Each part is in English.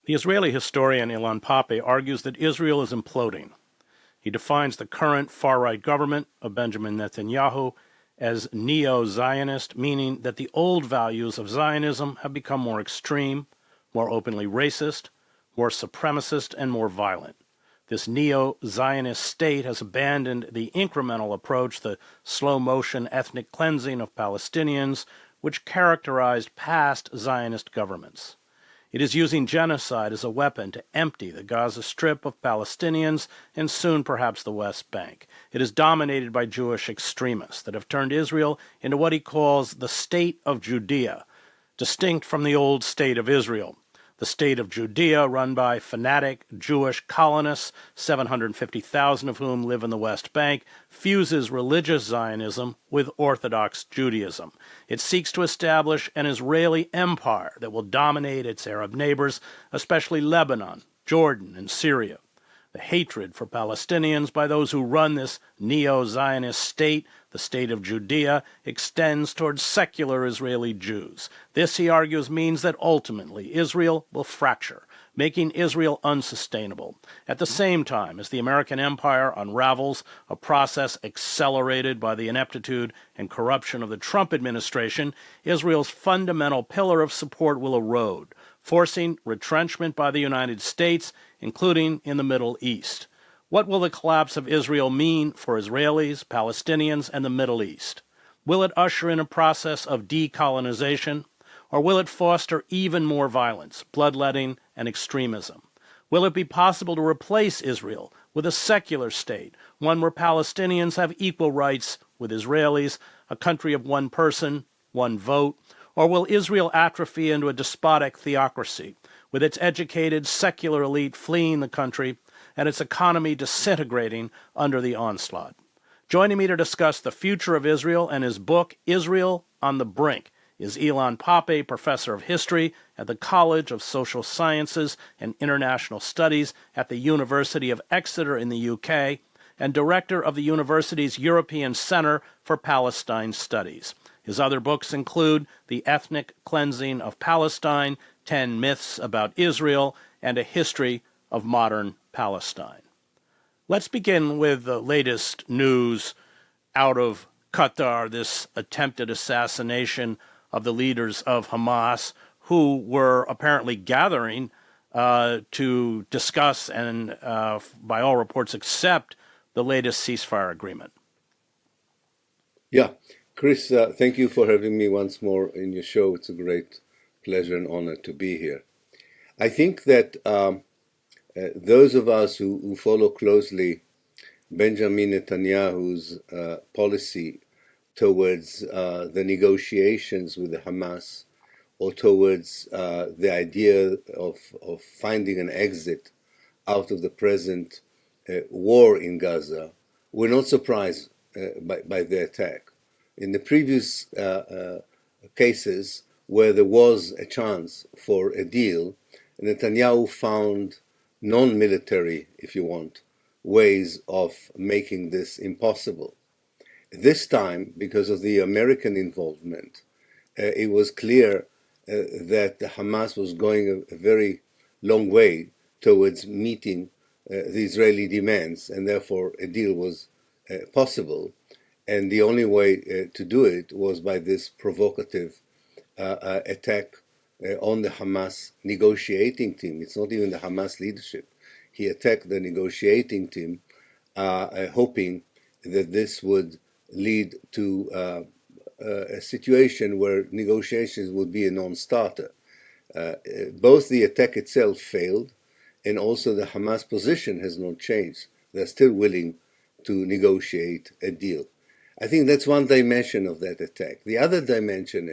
The Israeli historian Ilan Pappe argues that Israel is imploding. He defines the current far-right government of Benjamin Netanyahu as neo-Zionist, meaning that the old values of Zionism have become more extreme, more openly racist, more supremacist, and more violent. This neo-Zionist state has abandoned the incremental approach, the slow-motion ethnic cleansing of Palestinians, which characterized past Zionist governments. It is using genocide as a weapon to empty the Gaza Strip of Palestinians and soon perhaps the West Bank. It is dominated by Jewish extremists that have turned Israel into what he calls the state of Judea, distinct from the old state of Israel. The state of Judea, run by fanatic Jewish colonists, 750,000 of whom live in the West Bank, fuses religious Zionism with Orthodox Judaism. It seeks to establish an Israeli empire that will dominate its Arab neighbors, especially Lebanon, Jordan, and Syria. The hatred for Palestinians by those who run this neo-Zionist state, the state of Judea, extends towards secular Israeli Jews. This, he argues, means that ultimately Israel will fracture, making Israel unsustainable. At the same time as the American empire unravels, a process accelerated by the ineptitude and corruption of the Trump administration, Israel's fundamental pillar of support will erode, forcing retrenchment by the United States, including in the Middle East. What will the collapse of Israel mean for Israelis, Palestinians, and the Middle East? Will it usher in a process of decolonization, or will it foster even more violence, bloodletting, and extremism? Will it be possible to replace Israel with a secular state, one where Palestinians have equal rights with Israelis, a country of one person, one vote? Or will Israel atrophy into a despotic theocracy, with its educated secular elite fleeing the country and its economy disintegrating under the onslaught? Joining me to discuss the future of Israel and his book, Israel on the Brink, is Ilan Pappe, professor of history at the College of Social Sciences and International Studies at the University of Exeter in the UK, and director of the university's European Center for Palestine Studies. His other books include The Ethnic Cleansing of Palestine, 10 Myths About Israel, and A History of Modern Palestine. Let's begin with the latest news out of Qatar, this attempted assassination of the leaders of Hamas, who were apparently gathering to discuss and, by all reports, accept the latest ceasefire agreement. Yeah. Chris, thank you for having me once more in your show. It's a great pleasure and honor to be here. I think that those of us who follow closely Benjamin Netanyahu's policy towards the negotiations with the Hamas, or towards the idea of finding an exit out of the present war in Gaza, we're not surprised by the attack. In the previous cases where there was a chance for a deal, Netanyahu found non-military, if you want, ways of making this impossible. This time, because of the American involvement, it was clear that the Hamas was going a very long way towards meeting the Israeli demands, and therefore a deal was possible. And the only way to do it was by this provocative attack on the Hamas negotiating team. It's not even the Hamas leadership. He attacked the negotiating team, hoping that this would lead to a situation where negotiations would be a non-starter. Both the attack itself failed, and also the Hamas position has not changed. They're still willing to negotiate a deal. I think that's one dimension of that attack. The other dimension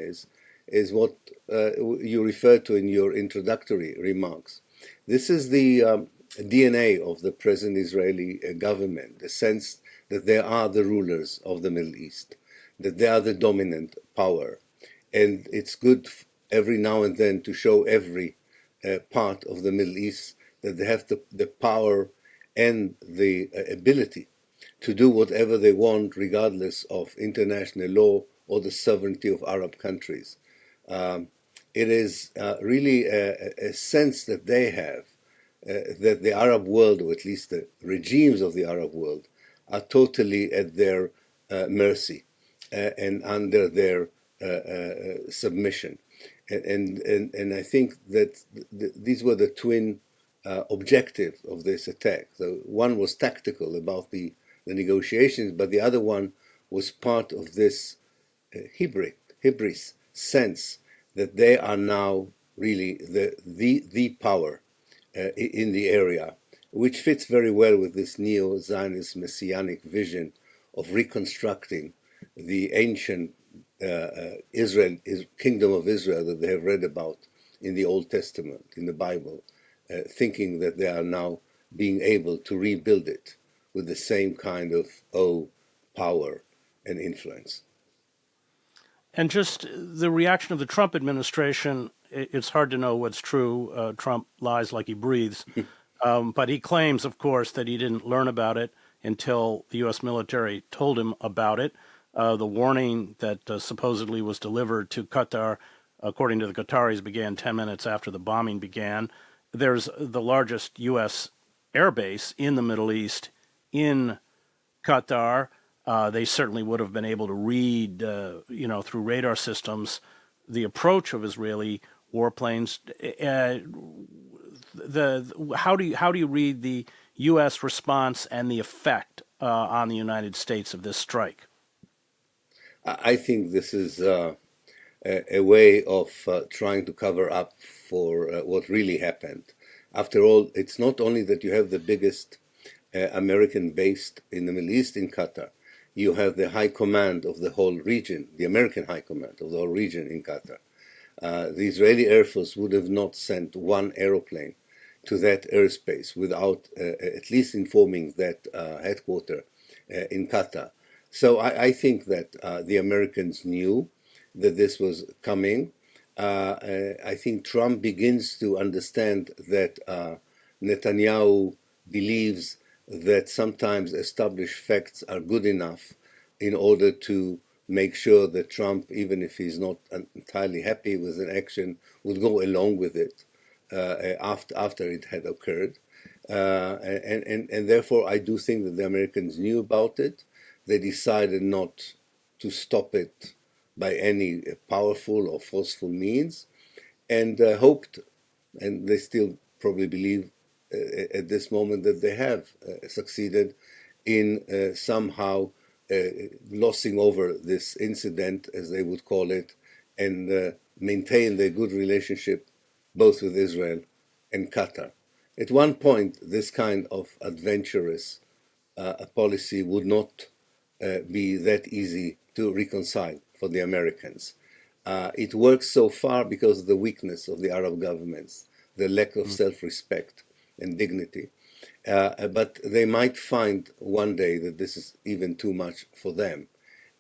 is what you referred to in your introductory remarks. This is the DNA of the present Israeli government, the sense that they are the rulers of the Middle East, that they are the dominant power. And it's good every now and then to show every part of the Middle East that they have the power and the ability to do whatever they want, regardless of international law or the sovereignty of Arab countries. it is really a sense that they have that the Arab world, or at least the regimes of the Arab world, are totally at their mercy and under their submission. And I think that these were the twin objectives of this attack. So one was tactical about the negotiations, but the other one was part of this hybris sense that they are now really the power in the area, which fits very well with this neo-Zionist Messianic vision of reconstructing the ancient kingdom of Israel that they have read about in the Old Testament, in the Bible, thinking that they are now being able to rebuild it with the same kind of power and influence. And just the reaction of the Trump administration, it's hard to know what's true. Trump lies like he breathes. But he claims, of course, that he didn't learn about it until the U.S. military told him about it. The warning that supposedly was delivered to Qatar, according to the Qataris, began 10 minutes after the bombing began. There's the largest U.S. air base in the Middle East in Qatar. They certainly would have been able to read, through radar systems, the approach of Israeli warplanes. How do you read the U.S. response and the effect on the United States of this strike? I think this is a way of trying to cover up for what really happened. After all, it's not only that you have the biggest American base in the Middle East in Qatar. You have the high command of the whole region, the American high command of the whole region in Qatar. The Israeli Air Force would have not sent one aeroplane to that airspace without at least informing that headquarters in Qatar. So I think that the Americans knew that this was coming. I think Trump begins to understand that Netanyahu believes that sometimes established facts are good enough in order to make sure that Trump, even if he's not entirely happy with an action, would go along with it after it had occurred. And therefore, I do think that the Americans knew about it. They decided not to stop it by any powerful or forceful means, and hoped, and they still probably believe at this moment, that they have succeeded in somehow glossing over this incident, as they would call it, and maintain their good relationship both with Israel and Qatar. At one point, this kind of adventurous policy would not be that easy to reconcile for the Americans. It works so far because of the weakness of the Arab governments, the lack of self-respect and dignity. But they might find one day that this is even too much for them.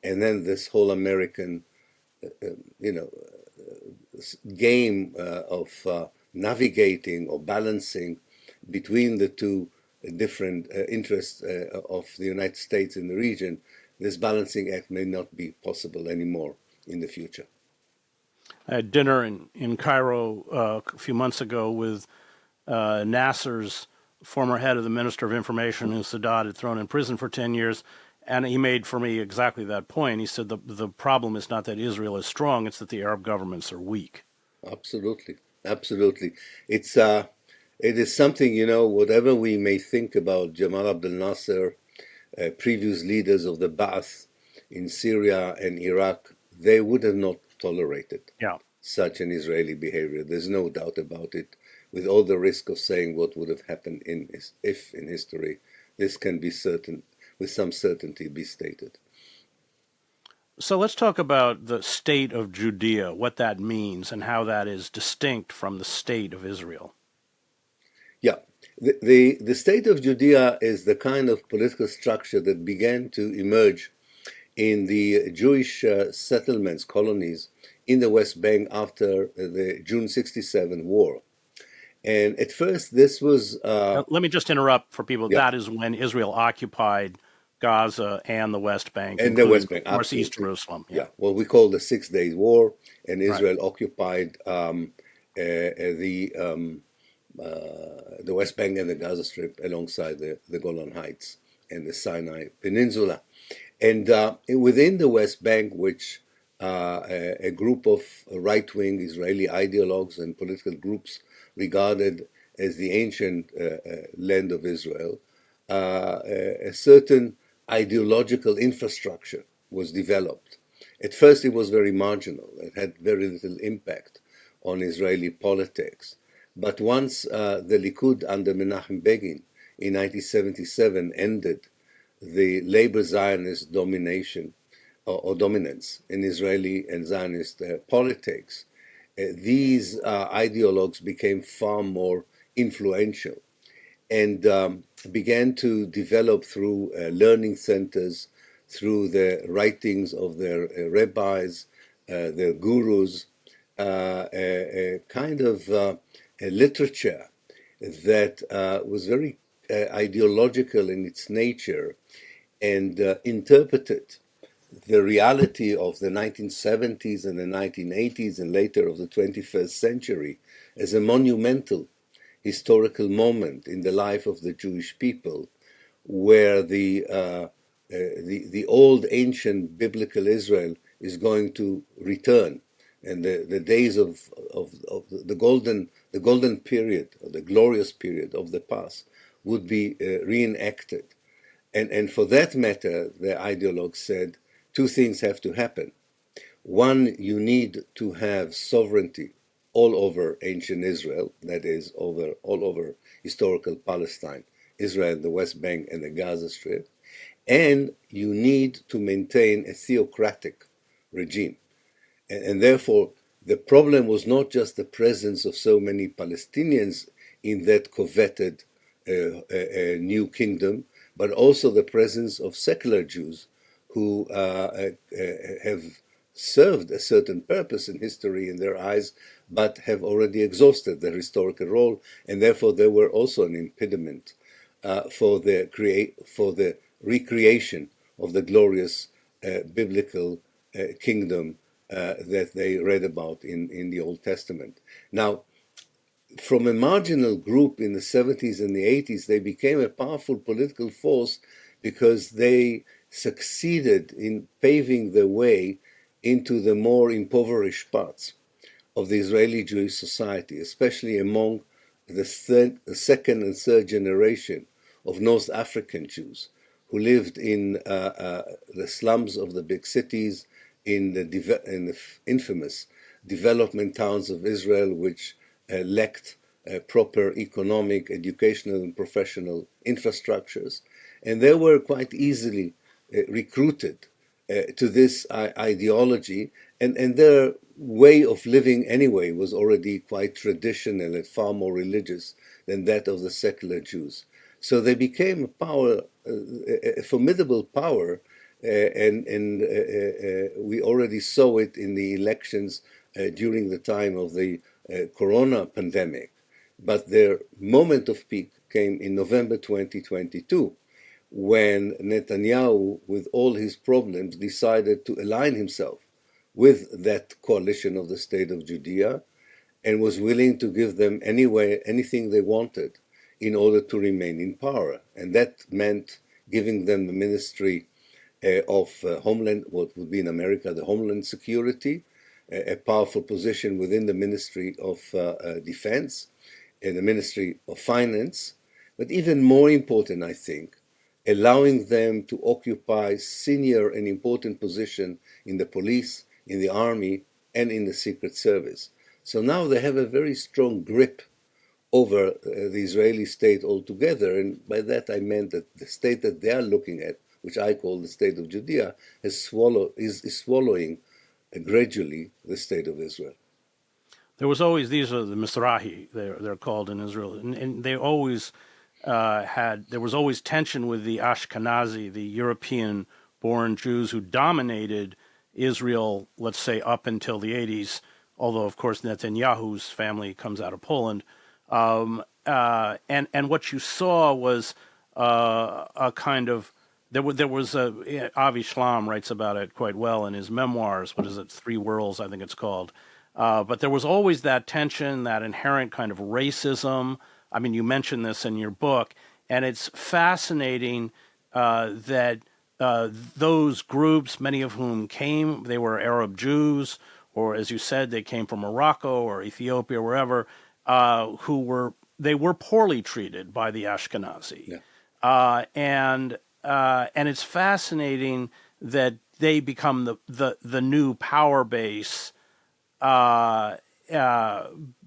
And then this whole American, game of navigating or balancing between the two different interests of the United States in the region, this balancing act may not be possible anymore in the future. I had dinner in Cairo a few months ago with Nasser's former head of the Minister of Information, who Sadat had thrown in prison for 10 years, and he made for me exactly that point. He said the problem is not that Israel is strong, it's that the Arab governments are weak. Absolutely. Absolutely. It is something, whatever we may think about Jamal Abdel Nasser, previous leaders of the Ba'ath in Syria and Iraq, they would have not tolerated such an Israeli behavior. There's no doubt about it. With all the risk of saying what would have happened if in history, this can be certain, with some certainty, be stated. So let's talk about the state of Judea, what that means, and how that is distinct from the state of Israel. Yeah, the state of Judea is the kind of political structure that began to emerge in the Jewish settlements, colonies in the West Bank after the June 67 war. And at first, this was... Let me just interrupt for people. Yeah. That is when Israel occupied Gaza and the West Bank, And the including, West Bank, of course, East absolutely. Jerusalem. Yeah, Yeah, what we call the 6 Days War, and right. Israel occupied the West Bank and the Gaza Strip alongside the Golan Heights and the Sinai Peninsula. And within the West Bank, which a group of right-wing Israeli ideologues and political groups regarded as the ancient land of Israel, a certain ideological infrastructure was developed. At first, it was very marginal. It had very little impact on Israeli politics. But once the Likud under Menachem Begin in 1977 ended the labor Zionist domination or dominance in Israeli and Zionist politics, these ideologues became far more influential and began to develop through learning centers, through the writings of their rabbis, their gurus, a kind of a literature that was very ideological in its nature and interpreted the reality of the 1970s and the 1980s and later of the 21st century as a monumental historical moment in the life of the Jewish people, where the old ancient biblical Israel is going to return, and the days of the golden period, or the glorious period of the past, would be reenacted. And for that matter, the ideologues said two things have to happen. One, you need to have sovereignty all over ancient Israel, that is, all over historical Palestine, Israel, the West Bank, and the Gaza Strip, and you need to maintain a theocratic regime. And therefore, the problem was not just the presence of so many Palestinians in that coveted new kingdom, but also the presence of secular Jews who have served a certain purpose in history in their eyes, but have already exhausted their historical role, and therefore they were also an impediment for the recreation of the glorious biblical kingdom that they read about in the Old Testament. Now, from a marginal group in the 70s and the 80s, they became a powerful political force because they succeeded in paving the way into the more impoverished parts of the Israeli Jewish society, especially among the second and third generation of North African Jews who lived in the slums of the big cities, in the infamous development towns of Israel, which lacked proper economic, educational, and professional infrastructures. And they were quite easily recruited to this ideology, and their way of living anyway was already quite traditional and far more religious than that of the secular Jews. So they became a formidable power, and we already saw it in the elections during the time of the corona pandemic. But their moment of peak came in November 2022, when Netanyahu, with all his problems, decided to align himself with that coalition of the state of Judea and was willing to give them anything they wanted in order to remain in power. And that meant giving them the ministry of Homeland, what would be in America the Homeland Security, a powerful position within the Ministry of Defense and the Ministry of Finance. But even more important, I think, allowing them to occupy senior and important position in the police, in the army, and in the Secret Service. So now they have a very strong grip over the Israeli state altogether, and by that I meant that the state that they are looking at, which I call the state of Judea, is swallowing gradually the state of Israel. There was always, these are the Mizrahi, they're called in Israel, and they always there was always tension with the Ashkenazi, the European-born Jews who dominated Israel, let's say, up until the 80s, although, of course, Netanyahu's family comes out of Poland. And what you saw was a kind of there was Avi Shlam writes about it quite well in his memoirs. What is it? Three Worlds, I think it's called. But there was always that tension, that inherent kind of racism. I mean, you mentioned this in your book, and it's fascinating that those groups, many of whom they were Arab Jews, or as you said, they came from Morocco or Ethiopia, wherever, they were poorly treated by the Ashkenazi. Yeah. And it's fascinating that they become the new power base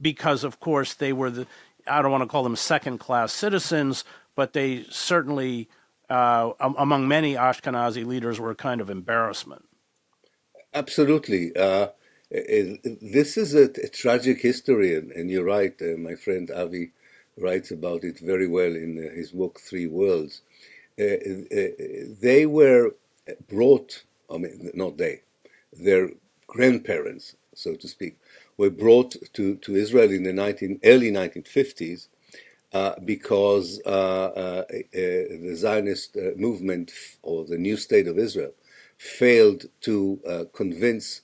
because, of course, they were I don't want to call them second-class citizens, but they certainly, among many Ashkenazi leaders, were a kind of embarrassment. Absolutely. This is a tragic history, and you're right. My friend Avi writes about it very well in his book, Three Worlds. They were brought, I mean, not they, their grandparents, so to speak, were brought to Israel in the early 1950s because the Zionist movement, or the new state of Israel, failed to convince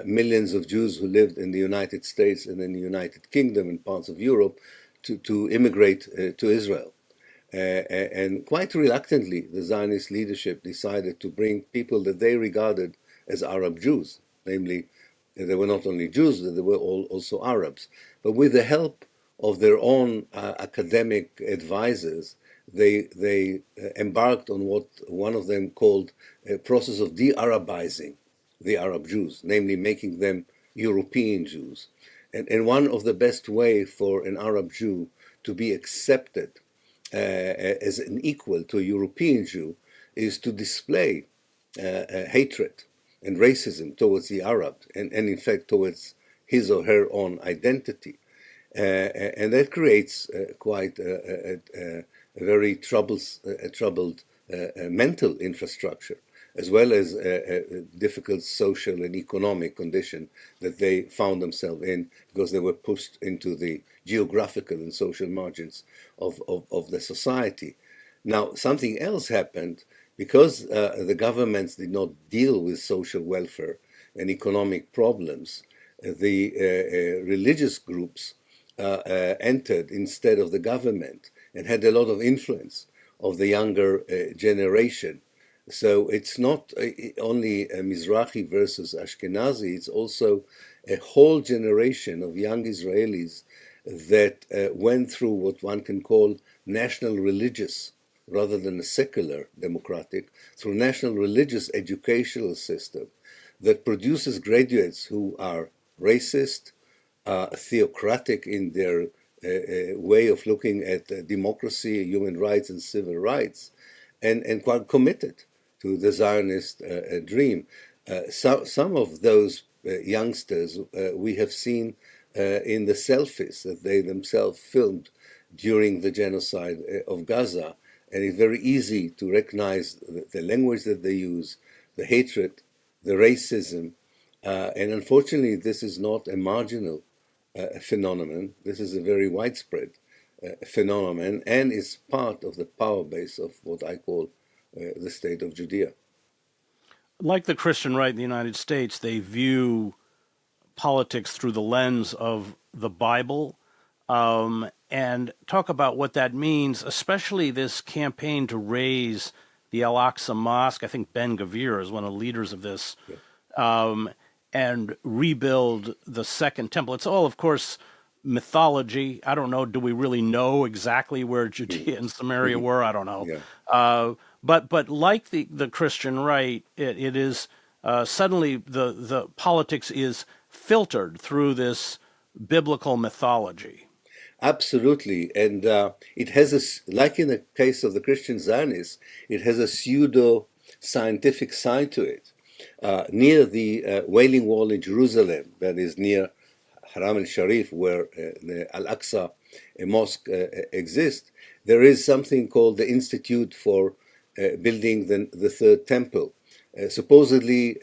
millions of Jews who lived in the United States and in the United Kingdom and parts of Europe to immigrate to Israel. And quite reluctantly, the Zionist leadership decided to bring people that they regarded as Arab Jews. Namely, they were not only Jews, they were also Arabs. But with the help of their own academic advisors, they embarked on what one of them called a process of de-Arabizing the Arab Jews, namely making them European Jews. And one of the best way for an Arab Jew to be accepted as an equal to a European Jew is to display hatred and racism towards the Arabs, and in fact towards his or her own identity. And that creates quite a very troubled mental infrastructure, as well as a difficult social and economic condition that they found themselves in, because they were pushed into the geographical and social margins of the society. Now, something else happened because the governments did not deal with social welfare and economic problems. The religious groups entered instead of the government and had a lot of influence of the younger generation. So it's not only Mizrahi versus Ashkenazi, it's also a whole generation of young Israelis that went through what one can call national religious, rather than a secular democratic, through national religious educational system that produces graduates who are racist, theocratic in their way of looking at democracy, human rights, and civil rights, and quite committed to the Zionist dream. Some of those youngsters we have seen in the selfies that they themselves filmed during the genocide of Gaza, and it's very easy to recognize the language that they use, the hatred, the racism, and unfortunately this is not a marginal phenomenon. This is a very widespread phenomenon, and is part of the power base of what I call the state of Judea. Like the Christian right in the United States, they view politics through the lens of the Bible, and talk about what that means, especially this campaign to raise the Al-Aqsa Mosque. I think Ben Gvir is one of the leaders of this, and rebuild the Second Temple. It's all, of course, mythology. I don't know. Do we really know exactly where Judea and Samaria were? I don't know. Yeah. But like the Christian right, it is suddenly the politics is filtered through this biblical mythology. Absolutely, and it has like in the case of the Christian Zionists, it has a pseudo-scientific side to it. Near the Wailing Wall in Jerusalem, that is near Haram al-Sharif, where the Al-Aqsa Mosque exists, there is something called the Institute for Building the Third Temple, supposedly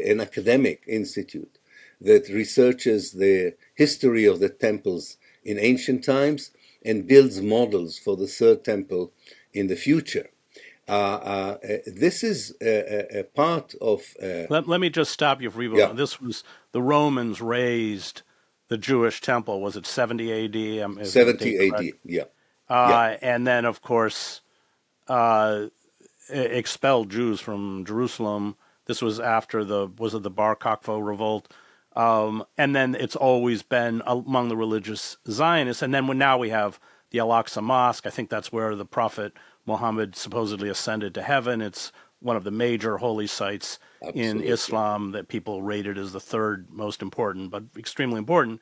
an academic institute that researches the history of the temples in ancient times and builds models for the Third Temple in the future. This is a part of Let me just stop you for yeah, this was the Romans raised the Jewish temple. Was it 70 A.D.? Is that 70 date correct? AD. Yeah, yeah, And then, of course, uh, expelled Jews from Jerusalem. This was after the Bar Kokhba revolt. And then it's always been among the religious Zionists. And then now we have the Al-Aqsa Mosque. I think that's where the Prophet Muhammad supposedly ascended to heaven. It's one of the major holy sites in absolutely. Islam that people rated as the third most important, but extremely important.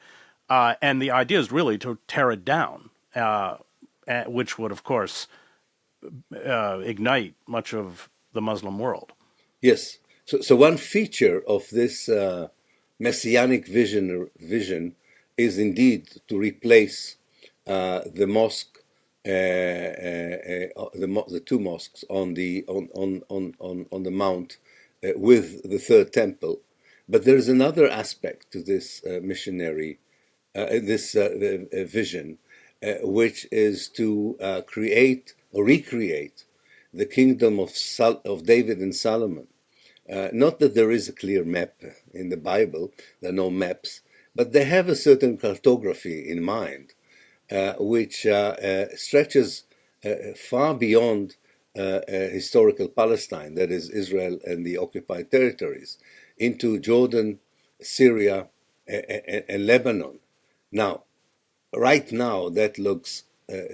And the idea is really to tear it down, which would, of course, ignite much of the Muslim world. Yes. So one feature of this messianic vision is indeed to replace the mosque, the two mosques on the mount with the third temple. But there is another aspect to this missionary, vision, which is to create or recreate the kingdom of David and Solomon. Not that there is a clear map in the Bible, there are no maps, but they have a certain cartography in mind, which stretches far beyond historical Palestine, that is Israel and the occupied territories, into Jordan, Syria, and Lebanon. Now, right now, that looks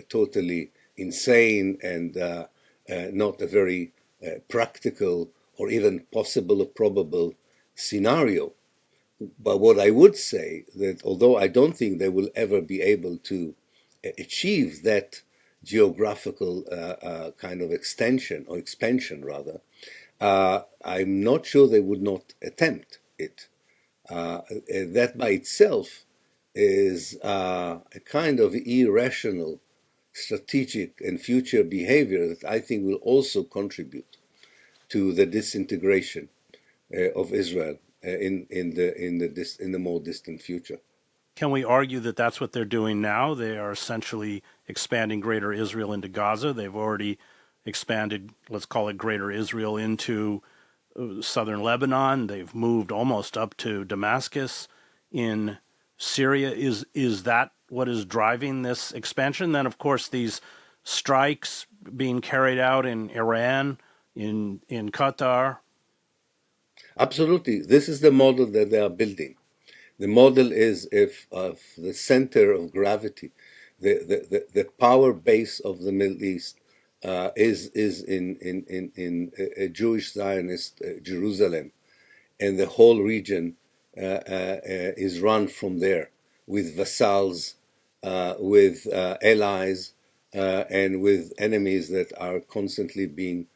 totally insane and not a very practical or even possible or probable scenario. But what I would say that although I don't think they will ever be able to achieve that geographical kind of extension or expansion rather, I'm not sure they would not attempt it. That by itself is a kind of irrational strategic and future behavior that I think will also contribute to the disintegration of Israel in the more distant future. Can we argue that that's what they're doing now? They are essentially expanding Greater Israel into Gaza. They've already expanded, let's call it Greater Israel, into southern Lebanon. They've moved almost up to Damascus in Syria. Is that what is driving this expansion? Then, of course, these strikes being carried out in Iran, in Qatar. Absolutely, this is the model that they are building. The model is if of the center of gravity, the power base of the Middle East is in a Jewish Zionist Jerusalem, and the whole region is run from there with vassals, with allies, and with enemies that are constantly being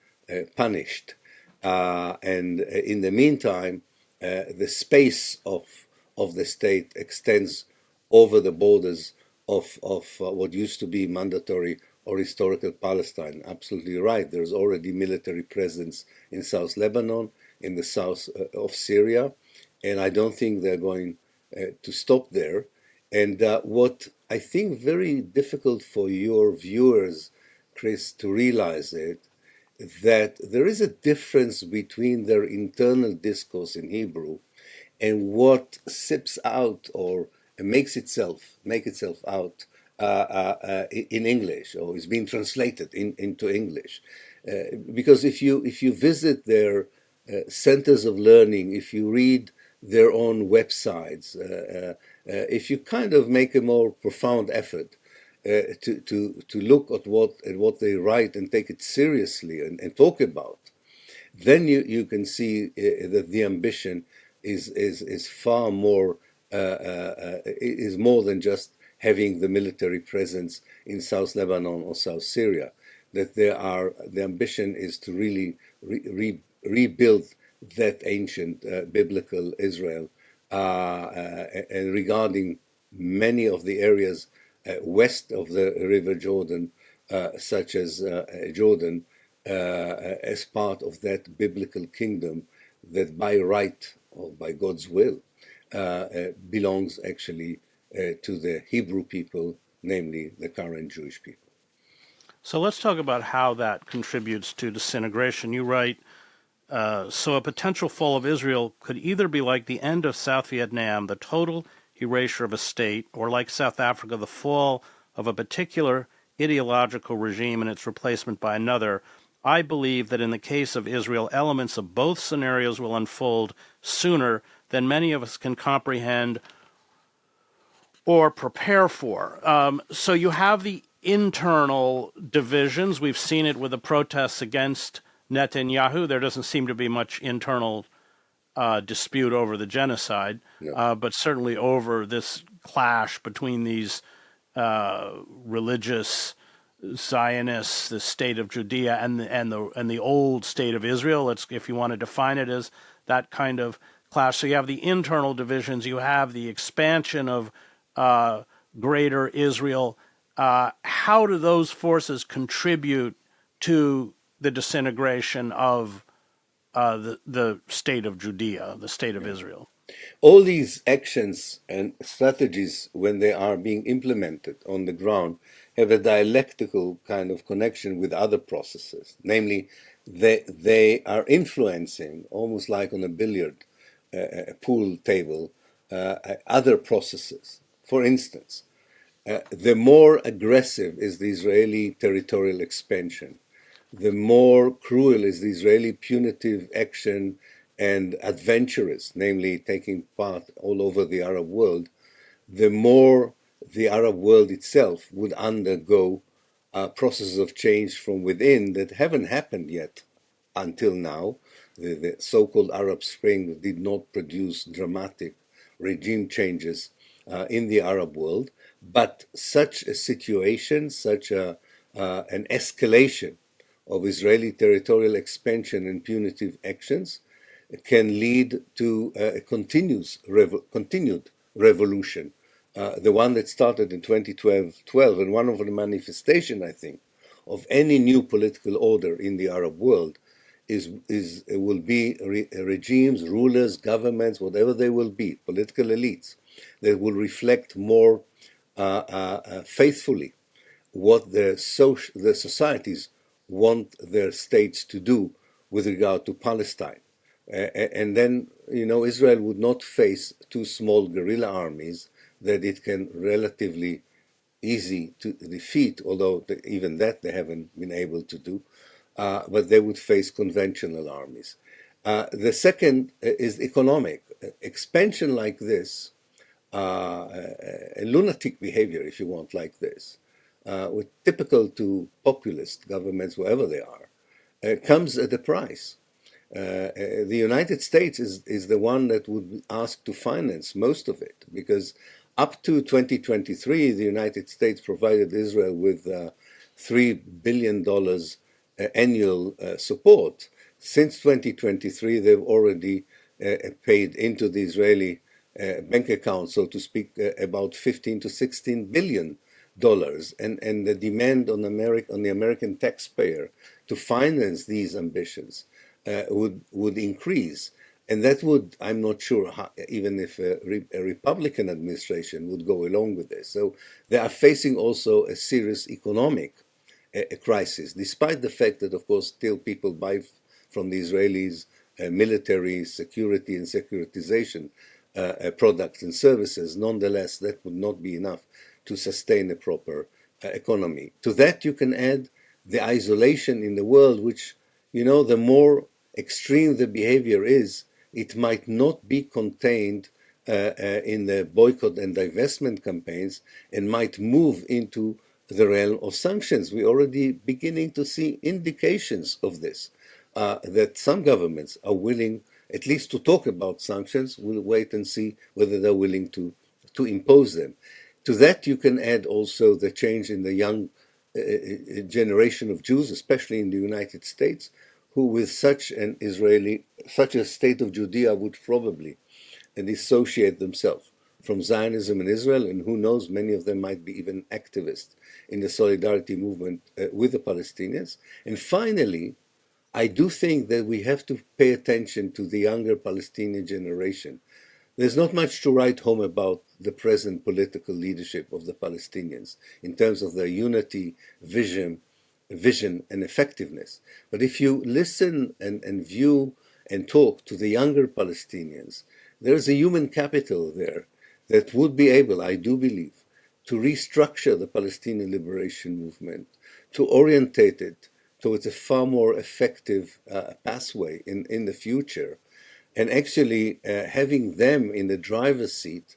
punished. And in the meantime, the space of the state extends over the borders of what used to be mandatory or historical Palestine. Absolutely right. There's already military presence in South Lebanon, in the south of Syria, and I don't think they're going to stop there. And what I think very difficult for your viewers, Chris, to realize that there is a difference between their internal discourse in Hebrew and what sips out or make itself out in English or is being translated into English. Because if you visit their centers of learning, if you read their own websites, if you kind of make a more profound effort to look at what they write and take it seriously and talk about, then you can see that the ambition is far more is more than just having the military presence in South Lebanon or South Syria. That the ambition is to really rebuild that ancient biblical Israel, and regarding many of the areas west of the River Jordan, such as Jordan, as part of that biblical kingdom that by right or by God's will belongs actually to the Hebrew people, namely the current Jewish people. So let's talk about how that contributes to disintegration. You write, so a potential fall of Israel could either be like the end of South Vietnam, the total erasure of a state, or like South Africa, the fall of a particular ideological regime and its replacement by another. I believe that in the case of Israel, elements of both scenarios will unfold sooner than many of us can comprehend or prepare for. So you have the internal divisions. We've seen it with the protests against Netanyahu. There doesn't seem to be much internal dispute over the genocide, No. but certainly over this clash between these religious Zionists, the state of Judea, and the old state of Israel. If you want to define it as that kind of clash. So you have the internal divisions. You have the expansion of greater Israel. How do those forces contribute to the disintegration of the state of Judea, the state of Israel? All these actions and strategies, when they are being implemented on the ground, have a dialectical kind of connection with other processes. Namely, they are influencing, almost like on a billiard pool table, other processes. For instance, the more aggressive is the Israeli territorial expansion, the more cruel is the Israeli punitive action and adventurous, namely taking part all over the Arab world, the more the Arab world itself would undergo processes of change from within that haven't happened yet until now. The so-called Arab Spring did not produce dramatic regime changes in the Arab world, but such a situation, an escalation of Israeli territorial expansion and punitive actions can lead to a continued revolution. The one that started in 2012, and one of the manifestation, I think, of any new political order in the Arab world will be regimes, rulers, governments, whatever they will be, political elites, that will reflect more faithfully what the societies want their states to do with regard to Palestine. And then, Israel would not face two small guerrilla armies that it can relatively easy to defeat, although even that they haven't been able to do, but they would face conventional armies. The second is economic. Expansion like this, a lunatic behavior, if you want, like this, with typical to populist governments, wherever they are, comes at a price. The United States is the one that would be asked to finance most of it, because up to 2023, the United States provided Israel with $3 billion annual support. Since 2023, they've already paid into the Israeli bank account, so to speak, about 15 to 16 billion dollars, and the demand on the American taxpayer to finance these ambitions would increase. And that would, I'm not sure how, even if a Republican administration would go along with this. So they are facing also a serious economic crisis, despite the fact that, of course, still people buy from the Israelis military, security, and securitization products and services. Nonetheless, that would not be enough to sustain a proper economy. To that, you can add the isolation in the world, which, the more extreme the behavior is, it might not be contained in the boycott and divestment campaigns and might move into the realm of sanctions. We're already beginning to see indications of this, that some governments are willing at least to talk about sanctions. We'll wait and see whether they're willing to impose them. To that, you can add also the change in the young generation of Jews, especially in the United States, who with such a state of Judea would probably dissociate themselves from Zionism in Israel, and who knows, many of them might be even activists in the solidarity movement with the Palestinians. And finally, I do think that we have to pay attention to the younger Palestinian generation. There's not much to write home about the present political leadership of the Palestinians in terms of their unity, vision, vision and effectiveness. But if you listen and view and talk to the younger Palestinians, there's a human capital there that would be able, I do believe, to restructure the Palestinian liberation movement, to orientate it towards a far more effective pathway in the future, and actually having them in the driver's seat,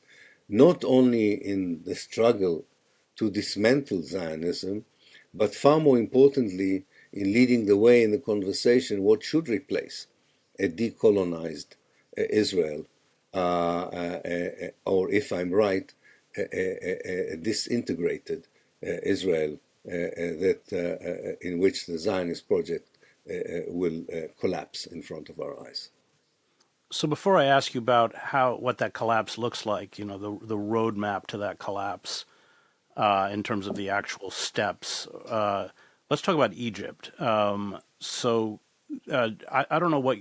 not only in the struggle to dismantle Zionism, but far more importantly, in leading the way in the conversation, what should replace a decolonized Israel, or if I'm right, a disintegrated Israel in which the Zionist project will collapse in front of our eyes. So before I ask you about what that collapse looks like, you know, the roadmap to that collapse in terms of the actual steps, let's talk about Egypt. I don't know what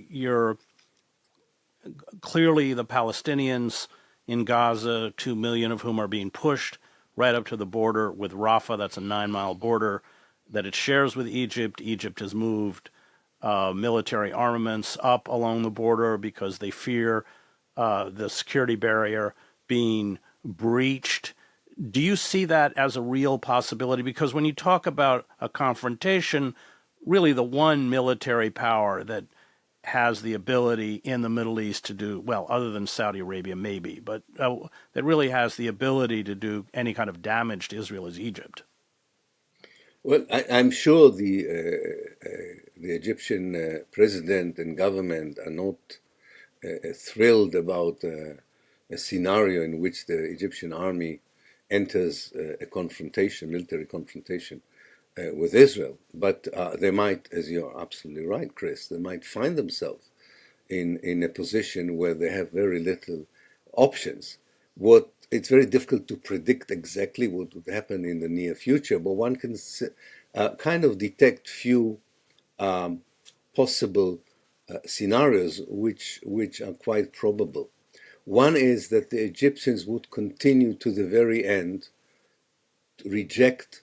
clearly the Palestinians in Gaza, 2 million of whom are being pushed right up to the border with Rafah. That's a 9-mile border that it shares with Egypt. Egypt has moved military armaments up along the border because they fear the security barrier being breached. Do you see that as a real possibility? Because when you talk about a confrontation, really the one military power that has the ability in the Middle East to do, well, other than Saudi Arabia maybe, but that really has the ability to do any kind of damage to Israel is Egypt. Well, I'm sure the Egyptian president and government are not thrilled about a scenario in which the Egyptian army enters a confrontation, military confrontation with Israel. But they might, as you're absolutely right, Chris, they might find themselves in a position where they have very little options. It's very difficult to predict exactly what would happen in the near future, but one can kind of detect few possible scenarios which are quite probable. One is that the Egyptians would continue to the very end to reject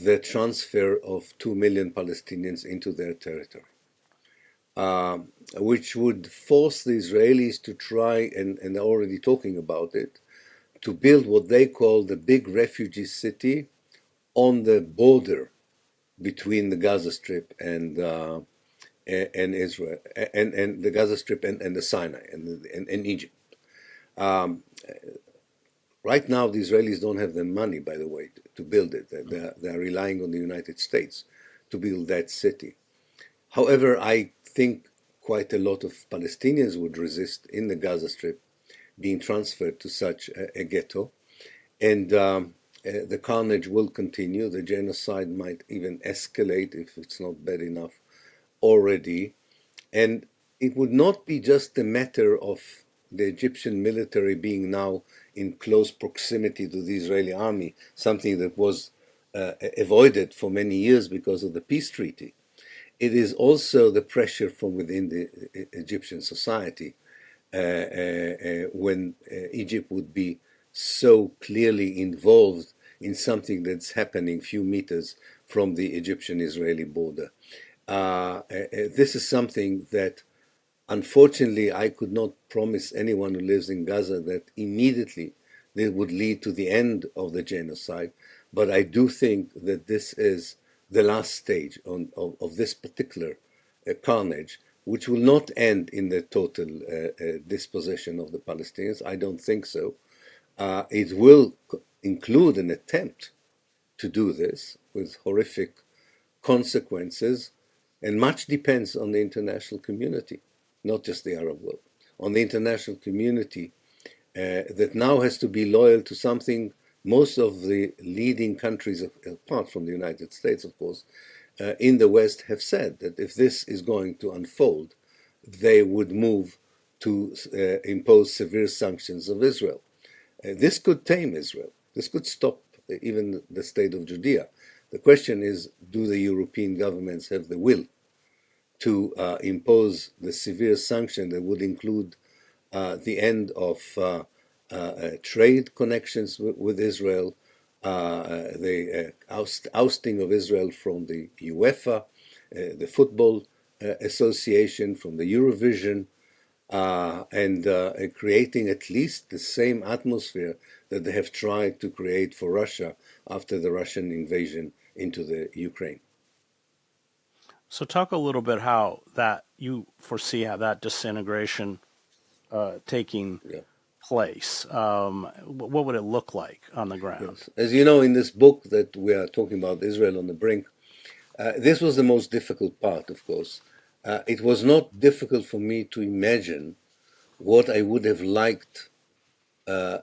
the transfer of 2 million Palestinians into their territory, which would force the Israelis to try, and they're already talking about it, to build what they call the big refugee city on the border between the Gaza Strip and Israel, and the Gaza Strip and the Sinai and Egypt. Right now, the Israelis don't have the money, by the way, to build it. They're relying on the United States to build that city. However, I think quite a lot of Palestinians would resist in the Gaza Strip being transferred to such a ghetto. And the carnage will continue. The genocide might even escalate if it's not bad enough already. And it would not be just a matter of the Egyptian military being now in close proximity to the Israeli army, something that was avoided for many years because of the peace treaty. It is also the pressure from within the Egyptian society when Egypt would be so clearly involved in something that's happening few meters from the Egyptian-Israeli border. This is something that, unfortunately, I could not promise anyone who lives in Gaza that immediately this would lead to the end of the genocide. But I do think that this is the last stage of this particular carnage, which will not end in the total dispossession of the Palestinians. I don't think so. It will include an attempt to do this with horrific consequences, and much depends on the international community, not just the Arab world, on the international community that now has to be loyal to something most of the leading countries, apart from the United States, of course, in the West have said that if this is going to unfold, they would move to impose severe sanctions of Israel. This could tame Israel. This could stop even the state of Judea. The question is, do the European governments have the will to impose the severe sanction that would include the end of trade connections with Israel, the ousting of Israel from the UEFA, the Football Association, from the Eurovision, and creating at least the same atmosphere that they have tried to create for Russia after the Russian invasion into the Ukraine. So talk a little bit how that you foresee how that disintegration taking place. What would it look like on the ground? Yes. As you know, in this book that we are talking about, Israel on the Brink, this was the most difficult part, of course. It was not difficult for me to imagine what I would have liked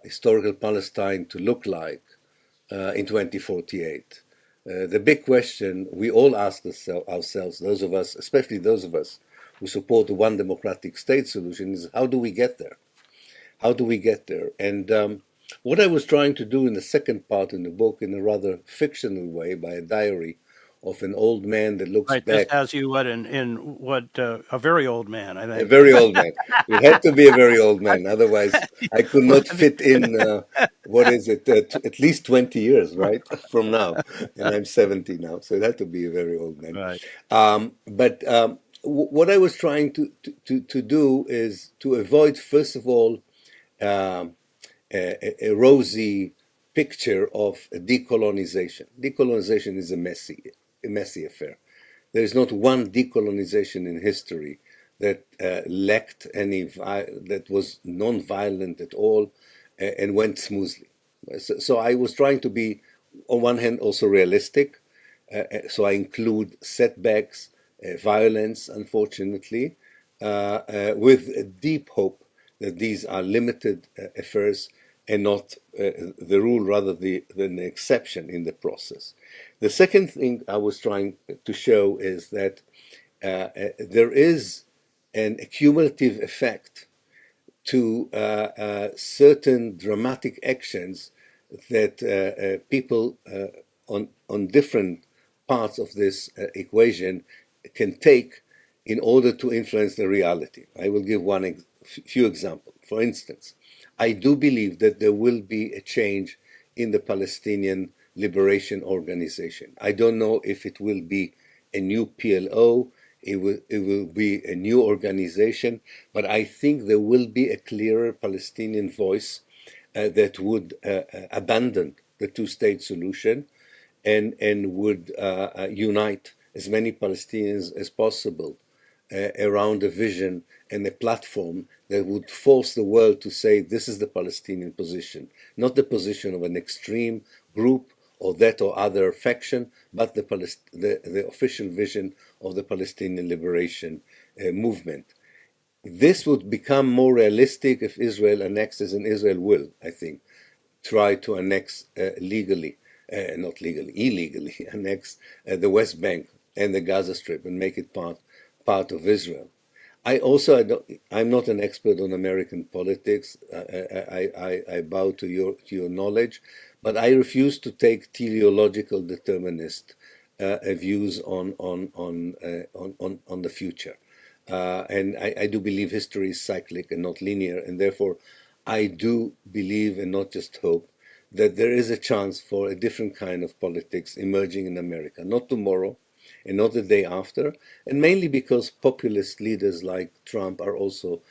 historical Palestine to look like in 2048. The big question we all ask ourselves, those of us, especially those of us who support the one democratic state solution, is how do we get there? How do we get there? And what I was trying to do in the second part in the book, in a rather fictional way, by a diary of an old man that looks Right, back. just as you would in what a very old man, I think. A very old man. It had to be a very old man, otherwise I could not fit in. What is it? At least 20 years, right, from now, and I'm 70 now, so it had to be a very old man. Right. But what I was trying to do is to avoid, first of all, a rosy picture of a decolonization. Decolonization is a messy affair. There is not one decolonization in history that lacked that was non-violent at all and went smoothly. So I was trying to be, on one hand, also realistic. So I include setbacks, violence, unfortunately, with a deep hope that these are limited affairs and not the rule rather than the exception in the process. The second thing I was trying to show is that there is an accumulative effect to certain dramatic actions that people on different parts of this equation can take in order to influence the reality. I will give few examples. For instance, I do believe that there will be a change in the Palestinian Liberation Organization. I don't know if it will be a new PLO, it will be a new organization, but I think there will be a clearer Palestinian voice that would abandon the two-state solution and would unite as many Palestinians as possible around a vision and a platform that would force the world to say this is the Palestinian position, not the position of an extreme group or that or other faction, but the official vision of the Palestinian liberation movement. This would become more realistic if Israel annexes, and Israel will, I think, try to annex illegally, annex the West Bank and the Gaza Strip and make it part of Israel. I'm not an expert on American politics. I bow to your knowledge, but I refuse to take teleological determinist views on the future. And I do believe history is cyclic and not linear, and therefore I do believe and not just hope that there is a chance for a different kind of politics emerging in America, not tomorrow and not the day after, and mainly because populist leaders like Trump are also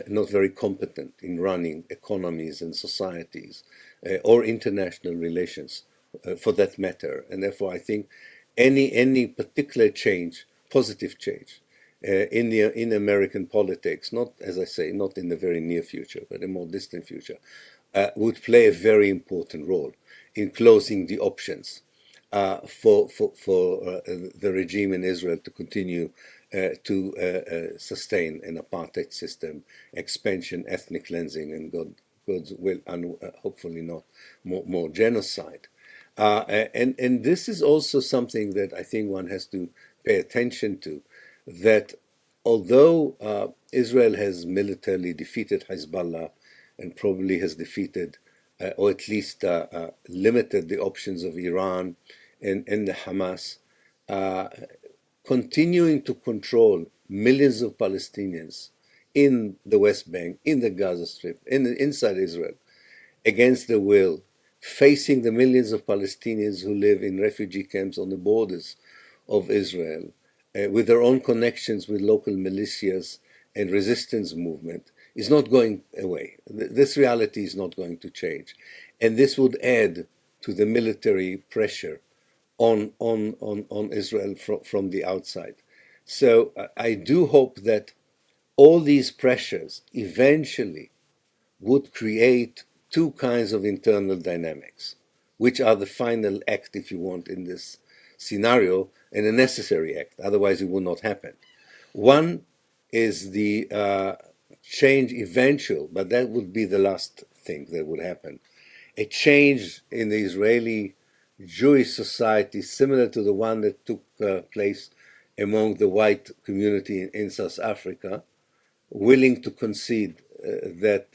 not very competent in running economies and societies or international relations for that matter. And therefore I think any particular change, positive change, in American politics, not, as I say, not in the very near future, but a more distant future, would play a very important role in closing the options for the regime in Israel to continue to sustain an apartheid system, expansion, ethnic cleansing, and God's will, and hopefully not more genocide. And this is also something that I think one has to pay attention to, that although Israel has militarily defeated Hezbollah and probably has defeated or at least limited the options of Iran and the Hamas, continuing to control millions of Palestinians in the West Bank, in the Gaza Strip, inside Israel, against their will, facing the millions of Palestinians who live in refugee camps on the borders of Israel, with their own connections with local militias and resistance movement, is not going away. This reality is not going to change. And this would add to the military pressure on Israel from the outside. So I do hope that all these pressures eventually would create two kinds of internal dynamics, which are the final act, if you want, in this scenario, and a necessary act. Otherwise, it would not happen. One is the change eventual, but that would be the last thing that would happen. A change in the Israeli Jewish society similar to the one that took place among the white community in South Africa, willing to concede that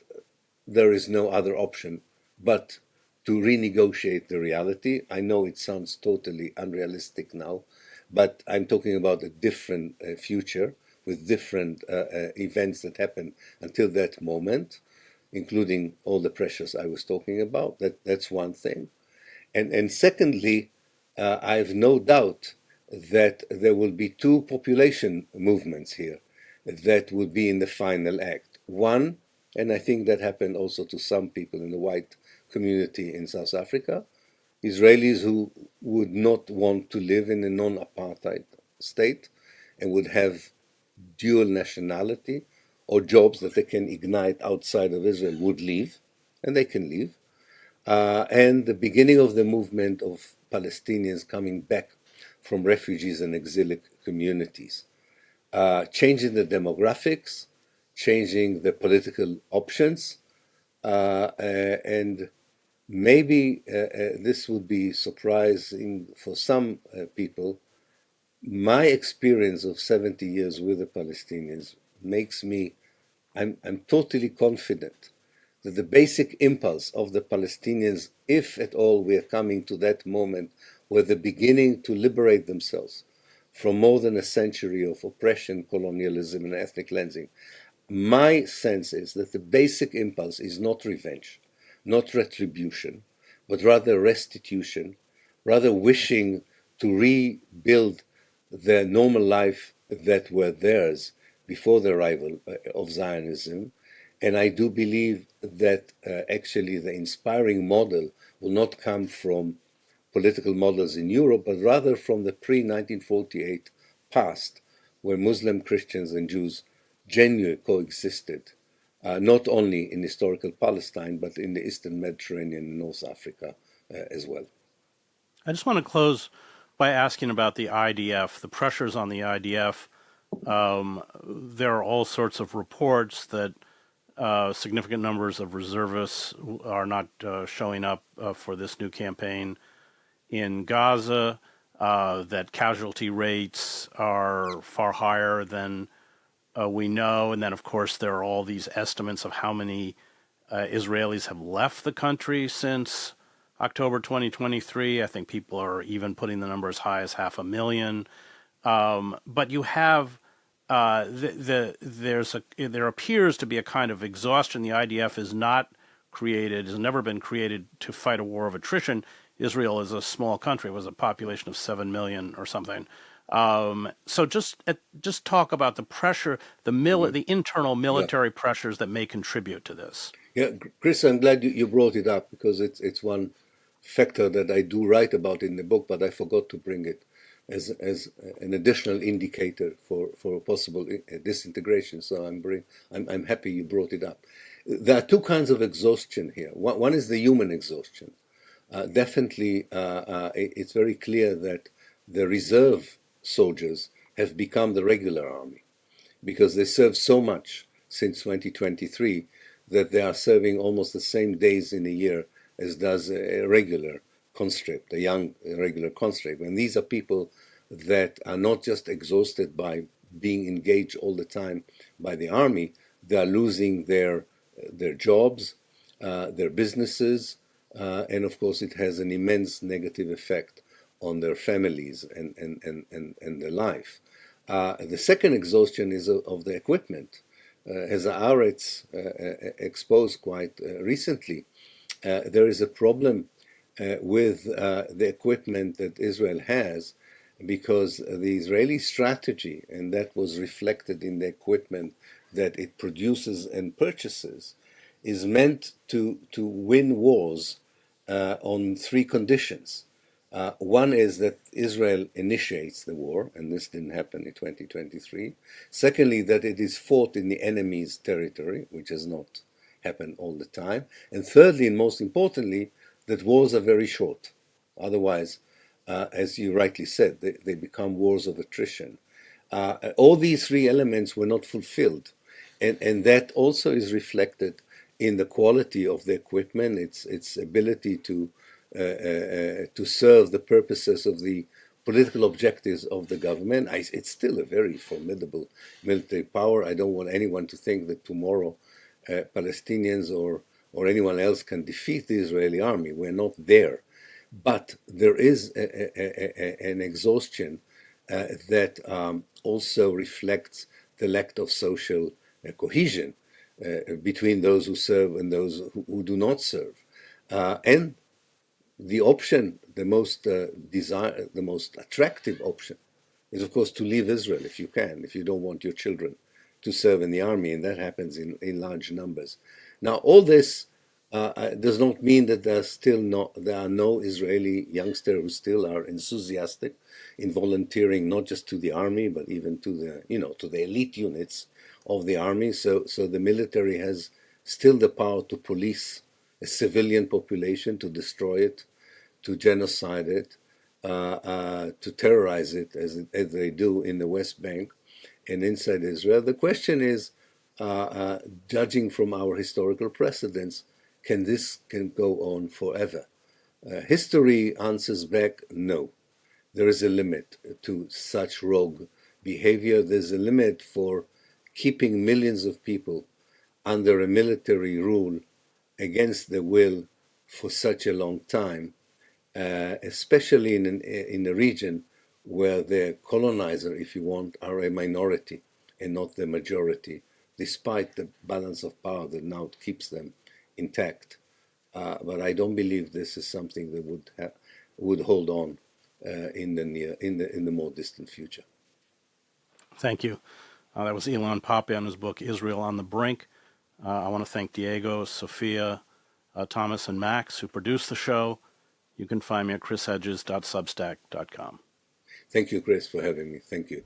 there is no other option but to renegotiate the reality. I know it sounds totally unrealistic now, but I'm talking about a different future with different events that happen until that moment, including all the pressures I was talking about. That's one thing. And secondly, I have no doubt that there will be two population movements here that will be in the final act. One, and I think that happened also to some people in the white community in South Africa, Israelis who would not want to live in a non-apartheid state and would have dual nationality or jobs that they can ignite outside of Israel would leave, and they can leave. And the beginning of the movement of Palestinians coming back from refugees and exilic communities, changing the demographics, changing the political options, and maybe this would be surprising for some people. My experience of 70 years with the Palestinians makes me, I'm totally confident that the basic impulse of the Palestinians, if at all we are coming to that moment where they're beginning to liberate themselves from more than a century of oppression, colonialism, and ethnic cleansing, my sense is that the basic impulse is not revenge, not retribution, but rather restitution, rather wishing to rebuild the normal life that were theirs before the arrival of Zionism. And I do believe that actually the inspiring model will not come from political models in Europe, but rather from the pre-1948 past, where Muslim, Christians, and Jews genuinely coexisted, not only in historical Palestine, but in the Eastern Mediterranean and North Africa as well. I just want to close by asking about the IDF, the pressures on the IDF. There are all sorts of reports that significant numbers of reservists are not showing up for this new campaign in Gaza, that casualty rates are far higher than we know. And then, of course, there are all these estimates of how many Israelis have left the country since October 2023. I think people are even putting the number as high as 500,000. But you have there appears to be a kind of exhaustion. The IDF is not created, has never been created to fight a war of attrition. Israel is a small country, it was a population of 7 million or something. So just talk about the pressure, the internal military pressures that may contribute to this. Yeah, Chris, I'm glad you brought it up because it's one factor that I do write about in the book, but I forgot to bring it as an additional indicator for possible disintegration. So I'm happy you brought it up. There are two kinds of exhaustion here. One is the human exhaustion. Definitely, it's very clear that the reserve soldiers have become the regular army because they serve so much since 2023 that they are serving almost the same days in a year as does a regular conscript, a young regular conscript. And these are people that are not just exhausted by being engaged all the time by the army, they are losing their jobs, their businesses, and of course it has an immense negative effect on their families and their life. The second exhaustion is of the equipment. As Haaretz exposed quite recently, there is a problem with the equipment that Israel has, because the Israeli strategy, and that was reflected in the equipment that it produces and purchases, is meant to win wars on three conditions. One is that Israel initiates the war, and this didn't happen in 2023. Secondly, that it is fought in the enemy's territory, which has not happened all the time. And thirdly, and most importantly, that wars are very short. Otherwise, as you rightly said, they become wars of attrition. All these three elements were not fulfilled. And that also is reflected in the quality of the equipment, its ability to serve the purposes of the political objectives of the government. It's still a very formidable military power. I don't want anyone to think that tomorrow Palestinians or anyone else can defeat the Israeli army. We're not there. But there is an exhaustion that also reflects the lack of social cohesion between those who serve and those who do not serve. And the option, the most the most attractive option, is of course to leave Israel if you can, if you don't want your children to serve in the army, and that happens in large numbers. Now, all this does not mean that there are no Israeli youngsters who still are enthusiastic in volunteering, not just to the army, but even to the elite units of the army. So the military has still the power to police a civilian population, to destroy it, to genocide it, to terrorize it as they do in the West Bank and inside Israel. The question is, judging from our historical precedents, can go on forever? History answers back, no. There is a limit to such rogue behavior. There's a limit for keeping millions of people under a military rule against their will for such a long time, especially in a region where the colonizer, if you want, are a minority and not the majority, despite the balance of power that now keeps them intact. But I don't believe this is something that would hold on in the more distant future. Thank you. That was Ilan Pappe on his book Israel on the Brink. I want to thank Diego, Sophia, Thomas, and Max who produced the show. You can find me at chrishedges.substack.com. Thank you, Chris, for having me. Thank you.